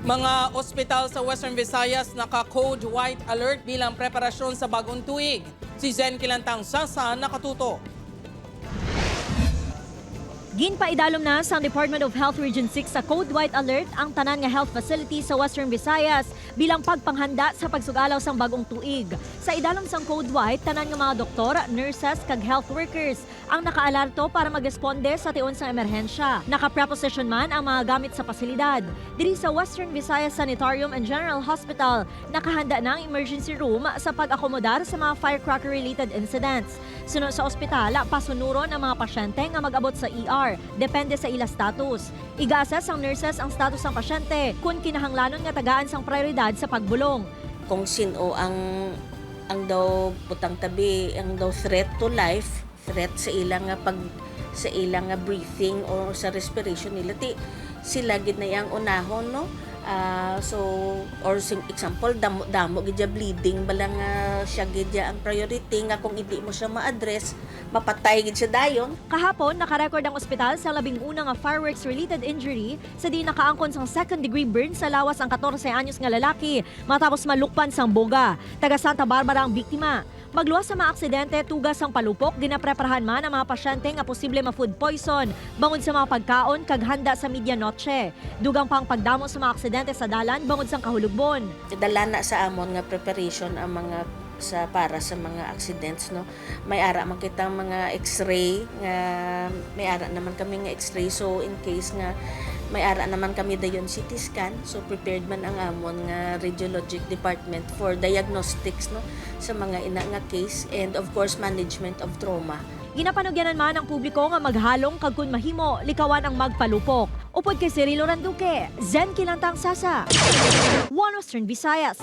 Mga ospital sa Western Visayas naka-code white alert bilang preparasyon sa bagong tuig. Si Zen Kilantang Sasa nakatuto. Ginpaidalom na sa Department of Health Region 6 sa Code White Alert ang tanan nga health facility sa Western Visayas bilang pagpanghanda sa pagsugalaw sang bagong tuig. Sa idalom sang Code White, tanan nga mga doktor, nurses kag health workers ang nakaalarto para magresponde sa tiun sang emerhensya. Naka-preposition man ang mga gamit sa pasilidad. Diri sa Western Visayas Sanitarium and General Hospital, nakahanda na ang emergency room sa pag-akomodar sa mga firecracker-related incidents. Sunod sa ospital, pasunuron ang mga pasyente nga mag-abot sa ER. Depende sa ila status. Iga-assess ang nurses ang status ng pasyente kung kinahanglanon nga tagaan sang prioridad sa pagbulong. Kung sino ang daw putang tabi, ang daw threat to life, threat sa ilang sa ilang breathing or sa respiration nila, sila gid na yang unahon, no? So or example damo gid bleeding balang siya gid ang priority nga kung hindi mo siya ma-address mapatay gid siya dayon. Kahapon nakarecord ang ospital sa 11 nga fireworks related injury sa di nakaangkon sang second degree burn sa lawas ang 14 anyos nga lalaki matapos malukpan sang boga. Taga Santa Barbara ang biktima. Magluwas sa mga aksidente, tugas ang palupok, ginapreparahan man ang mga pasyente nga posible ma-food poison, bangod sa mga pagkaon kag handa sa medianoche. Dugang pang pagdamo sa mga aksidente sa dalan, bangod sang kahulugbon. Dala na sa amon nga preparation ang mga para sa mga accidents, no. May ara man kita mga x-ray nga may ara naman kami nga x-ray, so in case nga may ara naman kami dayon CT scan, so prepared man ang amon nga radiologic department for diagnostics, no, sa mga ina nga case, and of course management of trauma. Ginapanugyanan man ang publiko nga maghalong kag kun mahimo likawan ang magpalupok. Upod kay Cirilo Randuque, Zen Kilantang Sasa, One Western Visayas.